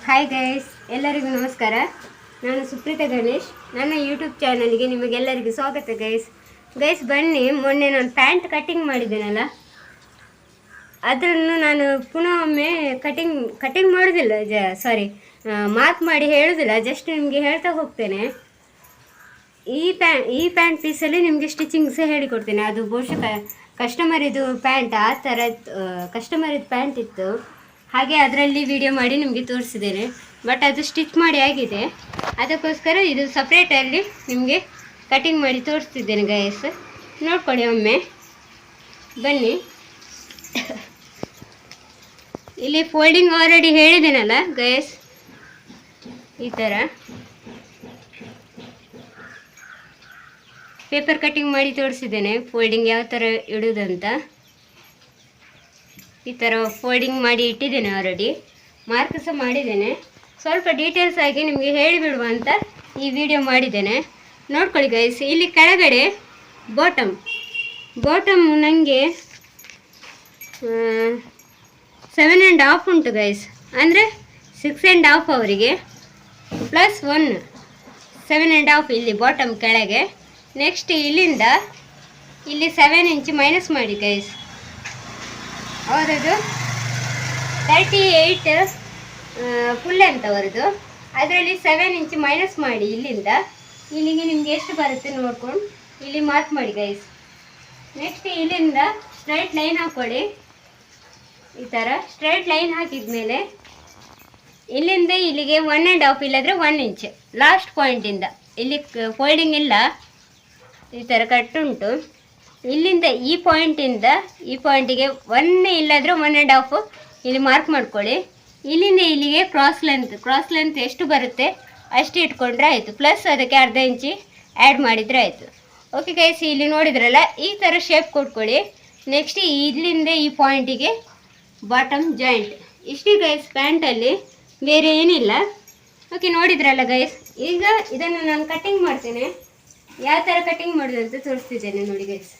Hi guys, ಎಲ್ಲರಿಗೂ ನಮಸ್ಕಾರ. ನಾನು ಸುಪ್ರೀತಾ ಗಣೇಶ್. ನನ್ನ ಯೂಟ್ಯೂಬ್ ಚಾನಲ್ಗೆ ನಿಮಗೆಲ್ಲರಿಗೂ ಸ್ವಾಗತ ಗೈಸ್. ಬನ್ನಿ, ಮೊನ್ನೆ ನಾನು ಪ್ಯಾಂಟ್ ಕಟ್ಟಿಂಗ್ ಮಾಡಿದ್ದೇನಲ್ಲ, ಅದನ್ನು ನಾನು ಪುನಃ ಒಮ್ಮೆ ಕಟಿಂಗ್ ಮಾಡೋದಿಲ್ಲ, ಮಾರ್ಕ್ ಮಾಡಿ ಹೇಳೋದಿಲ್ಲ, ಜಸ್ಟ್ ನಿಮಗೆ ಹೇಳ್ತಾ ಹೋಗ್ತೇನೆ. ಈ ಪ್ಯಾಂಟ್ ಪೀಸಲ್ಲಿ ನಿಮಗೆ ಸ್ಟಿಚಿಂಗ್ ಸಹ ಹೇಳಿಕೊಡ್ತೇನೆ. ಅದು ಬಹುಶಃ ಕಸ್ಟಮರಿದು ಪ್ಯಾಂಟ್, ಆ ಥರ ಕಸ್ಟಮರಿದು ಪ್ಯಾಂಟ್ ಇತ್ತು, ಹಾಗೆ ಅದರಲ್ಲಿ ವಿಡಿಯೋ ಮಾಡಿ ನಿಮಗೆ ತೋರಿಸಿದ್ದೇನೆ. ಬಟ್ ಅದು ಸ್ಟಿಚ್ ಮಾಡಿ ಆಗಿದೆ, ಅದಕ್ಕೋಸ್ಕರ ಇದು ಸಪ್ರೇಟಲ್ಲಿ ನಿಮಗೆ ಕಟಿಂಗ್ ಮಾಡಿ ತೋರಿಸ್ತಿದ್ದೇನೆ ಗೈಸ್. ನೋಡ್ಕೊಳ್ಳಿ ಒಮ್ಮೆ, ಬನ್ನಿ. ಇಲ್ಲಿ ಫೋಲ್ಡಿಂಗ್ ಆಲ್ರೆಡಿ ಹೇಳಿದ್ದೇನಲ್ಲ ಗೈಸ್, ಈ ಥರ ಪೇಪರ್ ಕಟಿಂಗ್ ಮಾಡಿ ತೋರಿಸಿದ್ದೇನೆ ಫೋಲ್ಡಿಂಗ್ ಯಾವ ಥರ ಇಡೋದಂತ. ಈ ಥರ ಫೋಲ್ಡಿಂಗ್ ಮಾಡಿ ಇಟ್ಟಿದ್ದೇನೆ, ಆಲ್ರೆಡಿ ಮಾರ್ಕ್ ಸಹ ಮಾಡಿದ್ದೇನೆ. ಸ್ವಲ್ಪ ಡೀಟೇಲ್ಸ್ ಆಗಿ ನಿಮಗೆ ಹೇಳಿಬಿಡುವ ಅಂತ ಈ ವಿಡಿಯೋ ಮಾಡಿದ್ದೇನೆ. ನೋಡ್ಕೊಳ್ಳಿ ಗೈಸ್. ಇಲ್ಲಿ ಕೆಳಗಡೆ ಬಾಟಮ್ ನನಗೆ 7.5 ಉಂಟು ಗೈಸ್, ಅಂದರೆ 6.5 ಅವರಿಗೆ ಪ್ಲಸ್ 1 7.5 ಇಲ್ಲಿ ಬಾಟಮ್ ಕೆಳಗೆ. ನೆಕ್ಸ್ಟ್ ಇಲ್ಲಿ 7 ಇಂಚ್ ಮೈನಸ್ ಮಾಡಿ ಗೈಸ್. ಅವರದು 38 ಫುಲ್ ಅಂತ ಅವರದು, ಅದರಲ್ಲಿ 7 ಇಂಚ್ ಮೈನಸ್ ಮಾಡಿ ಇಲ್ಲಿಂದ ಇಲ್ಲಿಗೆ ನಿಮಗೆ ಎಷ್ಟು ಬರುತ್ತೆ ನೋಡ್ಕೊಂಡು ಇಲ್ಲಿ ಮಾರ್ಕ್ ಮಾಡಿ ಗೈಸ್. ನೆಕ್ಸ್ಟ್ ಇಲ್ಲಿಂದ ಸ್ಟ್ರೈಟ್ ಲೈನ್ ಹಾಕ್ಕೊಳ್ಳಿ. ಈ ಥರ ಸ್ಟ್ರೈಟ್ ಲೈನ್ ಹಾಕಿದ್ಮೇಲೆ ಇಲ್ಲಿಂದ ಇಲ್ಲಿಗೆ 1.5 ಇಲ್ಲದ್ರೆ 1 ಇಂಚ್ ಲಾಸ್ಟ್ ಪಾಯಿಂಟಿಂದ, ಇಲ್ಲಿ ಫೋಲ್ಡಿಂಗ್ ಇಲ್ಲ, ಈ ಥರ ಕಟ್ಟುಂಟು. ಇಲ್ಲಿಂದ ಈ ಪಾಯಿಂಟಿಂದ ಈ ಪಾಯಿಂಟಿಗೆ 1 ಇಲ್ಲದ್ರೆ 1.5 ಇಲ್ಲಿ ಮಾರ್ಕ್ ಮಾಡ್ಕೊಳ್ಳಿ. ಇಲ್ಲಿಂದ ಇಲ್ಲಿಗೆ ಕ್ರಾಸ್ ಲೆಂತ್ ಎಷ್ಟು ಬರುತ್ತೆ ಅಷ್ಟು ಇಟ್ಕೊಂಡ್ರೆ ಆಯಿತು, ಪ್ಲಸ್ ಅದಕ್ಕೆ ಅರ್ಧ ಇಂಚಿ ಆ್ಯಡ್ ಮಾಡಿದರೆ ಆಯಿತು. ಓಕೆ ಗೈಸ್, ಇಲ್ಲಿ ನೋಡಿದ್ರಲ್ಲ, ಈ ಥರ ಶೇಪ್ ಕೊಟ್ಕೊಳ್ಳಿ. ನೆಕ್ಸ್ಟ್ ಇಲ್ಲಿಂದ ಈ ಪಾಯಿಂಟಿಗೆ ಬಾಟಮ್ ಜಾಯಿಂಟ್. ಇಷ್ಟು ಗೈಸ್ ಪ್ಯಾಂಟಲ್ಲಿ, ಬೇರೆ ಏನಿಲ್ಲ. ಓಕೆ, ನೋಡಿದ್ರಲ್ಲ ಗೈಸ್. ಈಗ ಇದನ್ನು ನಾನು ಕಟ್ಟಿಂಗ್ ಮಾಡ್ತೇನೆ. ಯಾವ ಥರ ಕಟ್ಟಿಂಗ್ ಮಾಡೋದು ಅಂತ ತೋರಿಸ್ತಿದ್ದೇನೆ ನೋಡಿ ಗೈಸ್.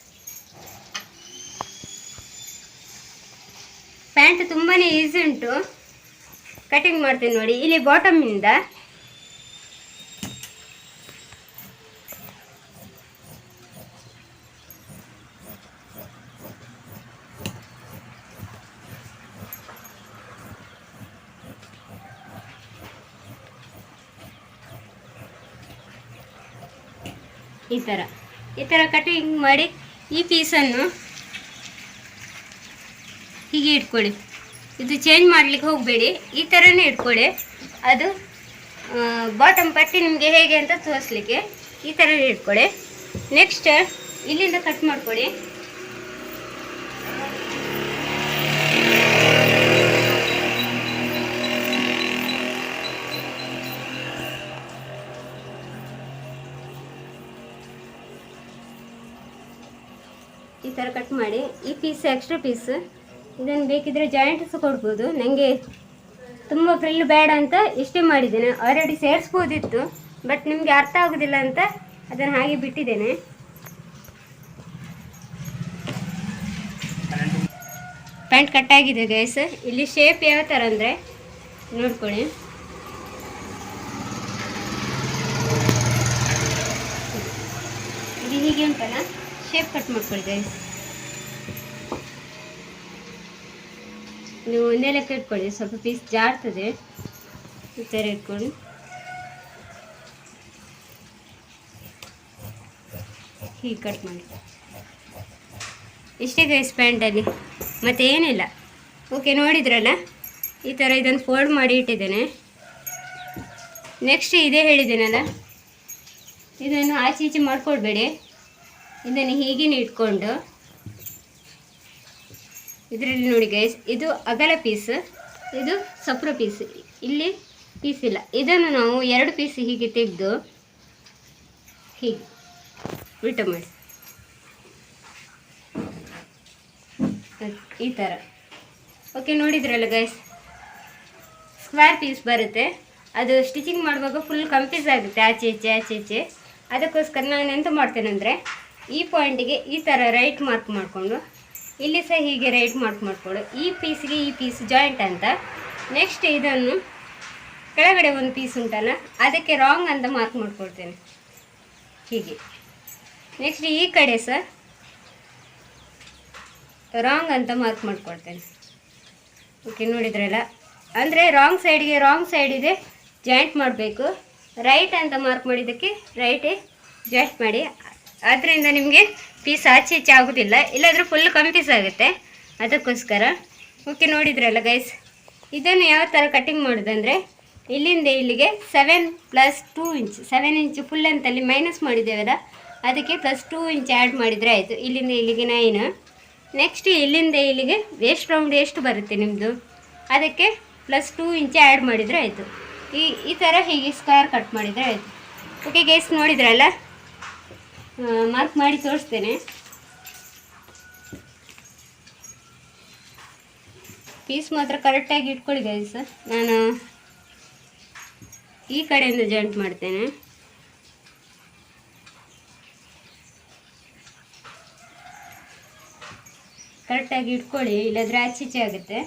ಪ್ಯಾಂಟ್ ತುಂಬಾ ಈಸಿ ಉಂಟು, ಕಟಿಂಗ್ ಮಾಡ್ತೀನಿ ನೋಡಿ. ಇಲ್ಲಿ ಬಾಟಮಿಂದ ಈ ಥರ ಕಟಿಂಗ್ ಮಾಡಿ ಈ ಪೀಸನ್ನು ಹೀಗೆ ಇಟ್ಕೊಳ್ಳಿ. ಇದು ಚೇಂಜ್ ಮಾಡಲಿಕ್ಕೆ ಹೋಗಬೇಡಿ, ಈ ಥರನೇ ಇಟ್ಕೊಳ್ಳಿ. ಅದು ಬಾಟಮ್ ಪಟ್ಟಿ ನಿಮಗೆ ಹೇಗೆ ಅಂತ ತೋರಿಸ್ಲಿಕ್ಕೆ ಈ ಥರನೇ ಇಟ್ಕೊಳ್ಳಿ. ನೆಕ್ಸ್ಟ್ ಇಲ್ಲಿಂದ ಕಟ್ ಮಾಡ್ಕೊಳ್ಳಿ. ಈ ಥರ ಕಟ್ ಮಾಡಿ, ಈ ಪೀಸ್ ಎಕ್ಸ್ಟ್ರಾ ಪೀಸ್, ಇದನ್ನು ಬೇಕಿದ್ರೆ ಜಾಯಿಂಟ್ ಸಹ ಕೊಡ್ಬೋದು. ನನಗೆ ತುಂಬ ಫ್ರಿಲ್ ಬೇಡ ಅಂತ ಇಷ್ಟೇ ಮಾಡಿದ್ದೇನೆ. ಆಲ್ರೆಡಿ ಸೇರಿಸ್ಬೋದಿತ್ತು, ಬಟ್ ನಿಮಗೆ ಅರ್ಥ ಆಗೋದಿಲ್ಲ ಅಂತ ಅದನ್ನು ಹಾಗೆ ಬಿಟ್ಟಿದ್ದೇನೆ. ಪ್ಯಾಂಟ್ ಕಟ್ಟಾಗಿದೆ ಗೈಸ್. ಇಲ್ಲಿ ಶೇಪ್ ಯಾವ ಥರ ಅಂದರೆ ನೋಡ್ಕೊಳ್ಳಿ. ಇದು ಹೀಗೆ ಉಂಟಲ್ಲ, ಶೇಪ್ ಕಟ್ ಮಾಡ್ಕೊಳ್ಳಿ ಗೈಸ್. ನೀವು ಒಂದೇ ಲೆಕ್ಕ ಇಟ್ಕೊಳ್ಳಿ, ಸ್ವಲ್ಪ ಪೀಸ್ ಜಾರ್ತದೆ. ಈ ಥರ ಇಟ್ಕೊಳ್ಳಿ. ಹೀಗೆ ಕಟ್ ಮಾಡಿ. ಇಷ್ಟೇ ಗೈಸ್ ಪ್ಯಾಂಟಲ್ಲಿ, ಮತ್ತು ಏನಿಲ್ಲ. ಓಕೆ, ನೋಡಿದ್ರಲ್ಲ, ಈ ಥರ ಇದನ್ನು ಫೋಲ್ಡ್ ಮಾಡಿ ಇಟ್ಟಿದ್ದೇನೆ. ನೆಕ್ಸ್ಟ್ ಇದೇ ಹೇಳಿದ್ದೇನಲ್ಲ, ಇದನ್ನು ಆಚೆ ಈಚೆ ಮಾಡ್ಕೊಳ್ಬೇಡಿ. ಇದನ್ನು ಹೀಗೇ ಇಟ್ಕೊಂಡು ಇದರಲ್ಲಿ ನೋಡಿ ಗೈಸ್, ಇದು ಅಗಲ ಪೀಸ್, ಇದು ಸಪ್ರ ಪೀಸ್, ಇಲ್ಲಿ ಪೀಸ್ ಇಲ್ಲ. ಇದನ್ನು ನಾವು 2 ಪೀಸ್ ಹೀಗೆ ತೆಗೆದು ಹೀಗೆ ಉಲ್ಟ ಮಾಡಿ ಈ ಥರ. ಓಕೆ, ನೋಡಿದ್ರಲ್ಲ ಗೈಸ್, ಸ್ಕ್ವೇರ್ ಪೀಸ್ ಬರುತ್ತೆ. ಅದು ಸ್ಟಿಚಿಂಗ್ ಮಾಡುವಾಗ ಫುಲ್ ಕನ್ಫ್ಯೂಸ್ ಆಗುತ್ತೆ, ಆಚೆ ಈಚೆ. ಅದಕ್ಕೋಸ್ಕರ ನಾನು ಎಂತ ಮಾಡ್ತೇನೆ ಅಂದರೆ, ಈ ಪಾಯಿಂಟಿಗೆ ಈ ಥರ ರೈಟ್ ಮಾರ್ಕ್ ಮಾಡಿಕೊಂಡು ಇಲ್ಲಿ ಸಹ ಹೀಗೆ ರೈಟ್ ಮಾರ್ಕ್ ಮಾಡಿಕೊಳ್ಳು. ಈ ಪೀಸ್ಗೆ ಈ ಪೀಸ್ ಜಾಯಿಂಟ್ ಅಂತ. ನೆಕ್ಸ್ಟ್ ಇದನ್ನು ಕೆಳಗಡೆ ಒಂದು ಪೀಸ್ ಉಂಟಲ್ಲ ಅದಕ್ಕೆ ರಾಂಗ್ ಅಂತ ಮಾರ್ಕ್ ಮಾಡ್ಕೊಳ್ತೇನೆ ಹೀಗೆ. ನೆಕ್ಸ್ಟ್ ಈ ಕಡೆ ಸಹ ರಾಂಗ್ ಅಂತ ಮಾರ್ಕ್ ಮಾಡ್ಕೊಳ್ತೇನೆ. ಓಕೆ, ನೋಡಿದ್ರಲ್ಲ. ಅಂದರೆ ರಾಂಗ್ ಸೈಡ್ಗೆ ರಾಂಗ್ ಸೈಡ್ ಇದೆ ಜಾಯಿಂಟ್ ಮಾಡಬೇಕು. ರೈಟ್ ಅಂತ ಮಾರ್ಕ್ ಮಾಡಿದ್ದಕ್ಕೆ ರೈಟೇ ಜಾಯಿಂಟ್ ಮಾಡಿ. ಆದ್ದರಿಂದ ನಿಮಗೆ ಪೀಸ್ ಆಚೆ ಈಚೆ ಆಗೋದಿಲ್ಲ, ಇಲ್ಲಾಂದರೆ ಫುಲ್ ಕನ್ಫ್ಯೂಸ್ ಆಗುತ್ತೆ, ಅದಕ್ಕೋಸ್ಕರ. ಓಕೆ, ನೋಡಿದ್ರಲ್ಲ ಗೈಸ್. ಇದನ್ನು ಯಾವ ಥರ ಕಟ್ಟಿಂಗ್ ಮಾಡೋದಂದರೆ ಇಲ್ಲಿಂದ ಇಲ್ಲಿಗೆ 7+2 ಇಂಚ್, 7 ಇಂಚ್ ಫುಲ್ ಅಂತಲ್ಲಿ ಮೈನಸ್ ಮಾಡಿದ್ದೇವಲ್ಲ ಅದಕ್ಕೆ +2 ಇಂಚ್ ಆ್ಯಡ್ ಮಾಡಿದರೆ ಆಯಿತು. ಇಲ್ಲಿಂದ ಇಲ್ಲಿಗೆ 9. ನೆಕ್ಸ್ಟ್ ಇಲ್ಲಿಂದ ಇಲ್ಲಿಗೆ ವೇಸ್ಟ್ ರೌಂಡ್ ಎಷ್ಟು ಬರುತ್ತೆ ನಿಮ್ಮದು ಅದಕ್ಕೆ +2 ಇಂಚ್ ಆ್ಯಡ್ ಮಾಡಿದರೆ ಆಯಿತು. ಈ ಥರ ಹೀಗೆ ಸ್ಕ್ವೇರ್ ಕಟ್ ಮಾಡಿದರೆ ಆಯಿತು. ಓಕೆ ಗೈಸ್, ನೋಡಿದ್ರಲ್ಲ. ಮಾರ್ಕ್ ಮಾಡಿ ತೋರಿಸ್ತೇನೆ. ಪೀಸ್ ಮಾತ್ರ ಕರೆಕ್ಟಾಗಿ ಇಟ್ಕೊಳ್ಳಿ ಗೈಸ್. ನಾನು ಈ ಕಡೆಯಿಂದ ಜಾಯಿಂಟ್ ಮಾಡ್ತೇನೆ. ಕರೆಕ್ಟಾಗಿ ಇಟ್ಕೊಳ್ಳಿ, ಇಲ್ಲದ್ರೆ ಆಚೀಚೆ ಆಗುತ್ತೆ.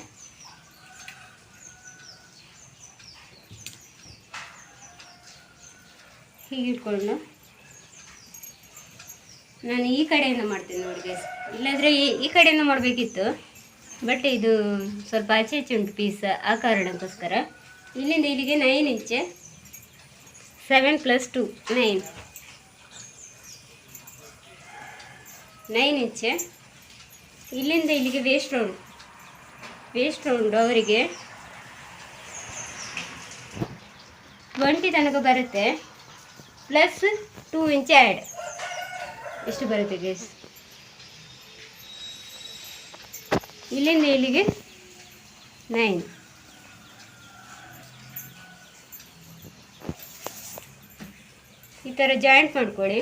ಹೀಗೆ ಇಟ್ಕೊಂಡು ನಾನು ಈ ಕಡೆಯಿಂದ ಮಾಡ್ತೇನೆ ನೋಡಿ ಗೈಸ್. ಇಲ್ಲಾಂದರೆ ಈ ಕಡೆಯಿಂದ ಮಾಡಬೇಕಿತ್ತು, ಬಟ್ ಇದು ಸ್ವಲ್ಪ ಆಚೆ ಈಚೆ ಉಂಟು ಪೀಸ್, ಆ ಕಾರಣಕ್ಕೋಸ್ಕರ. ಇಲ್ಲಿಂದ ಇಲ್ಲಿಗೆ 9 ಇಂಚ್, 7+2 9 ಇಂಚ್. ಇಲ್ಲಿಂದ ಇಲ್ಲಿಗೆ ವೇಸ್ಟ್ ರೌಂಡ್ ಅವರಿಗೆ 20 ತನಕ ಬರುತ್ತೆ, +2 ಇಂಚ್ ಆ್ಯಡ್. ಎಷ್ಟು ಬರುತ್ತೆ ಗೈಸ್? ಇಲ್ಲಿಂದ ಇಲ್ಲಿಗೆ 9. ಈ ಥರ ಜಾಯಿಂಟ್ ಮಾಡ್ಕೊಳ್ಳಿ.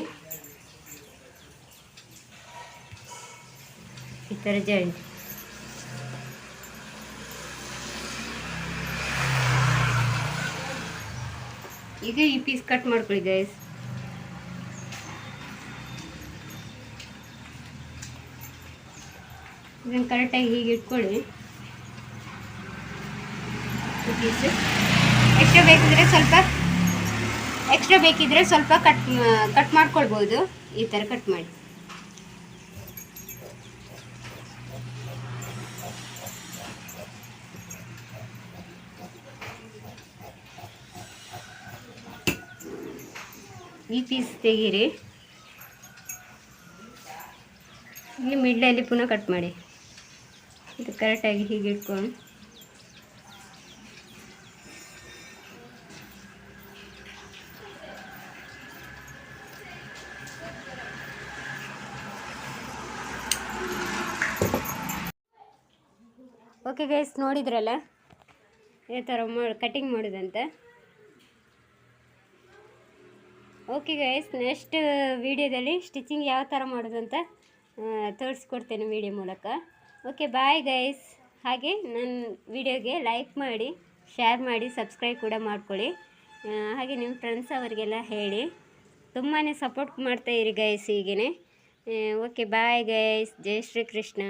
ಈ ಥರ ಜಾಯಿಂಟ್. ಈಗ ಈ ಪೀಸ್ ಕಟ್ ಮಾಡ್ಕೊಳ್ಳಿ ಗೈಸ್. ಇದನ್ನು ಕರೆಕ್ಟಾಗಿ ಹೀಗೆ ಇಟ್ಕೊಳ್ಳಿ. ಪೀಸ್ ಎಕ್ಸ್ಟ್ರಾ ಬೇಕಿದ್ರೆ ಸ್ವಲ್ಪ ಕಟ್ ಮಾಡ್ಕೊಳ್ಬೋದು. ಈ ಥರ ಕಟ್ ಮಾಡಿ. ಈ ಪೀಸ್ ತೆಗೀರಿ. ಇಲ್ಲಿ ಮಿಡ್ಲಲ್ಲಿ ಪುನಃ ಕಟ್ ಮಾಡಿ. ಇದು ಕರೆಕ್ಟಾಗಿ ಹೀಗೆ ಇಟ್ಕೊಂಡು ಓಕೆ ಗೈಸ್, ನೋಡಿದ್ರಲ್ಲ ಈ ಥರ ಕಟಿಂಗ್ ಮಾಡೋದಂತೆ. ಓಕೆ ಗೈಸ್, ನೆಕ್ಸ್ಟ್ ವಿಡಿಯೋದಲ್ಲಿ ಸ್ಟಿಚಿಂಗ್ ಯಾವ ಥರ ಮಾಡೋದಂತ ತೋರಿಸ್ಕೊಡ್ತೇನೆ ವಿಡಿಯೋ ಮೂಲಕ. Okay, bye guys. ಹಾಗೆ ನನ್ನ ವಿಡಿಯೋಗೆ ಲೈಕ್ ಮಾಡಿ, ಶೇರ್ ಮಾಡಿ, ಸಬ್ಸ್ಕ್ರೈಬ್ ಕೂಡ ಮಾಡ್ಕೊಳ್ಳಿ. ಹಾಗೆ ನಿಮ್ಮ ಫ್ರೆಂಡ್ಸ್ ಅವರಿಗೆಲ್ಲ ಹೇಳಿ. ತುಂಬಾ ಸಪೋರ್ಟ್ ಮಾಡ್ತಾಯಿರಿ ಗೈಸ್ ಹೀಗೇ. Okay, bye guys. ಜೈ ಶ್ರೀ ಕೃಷ್ಣ.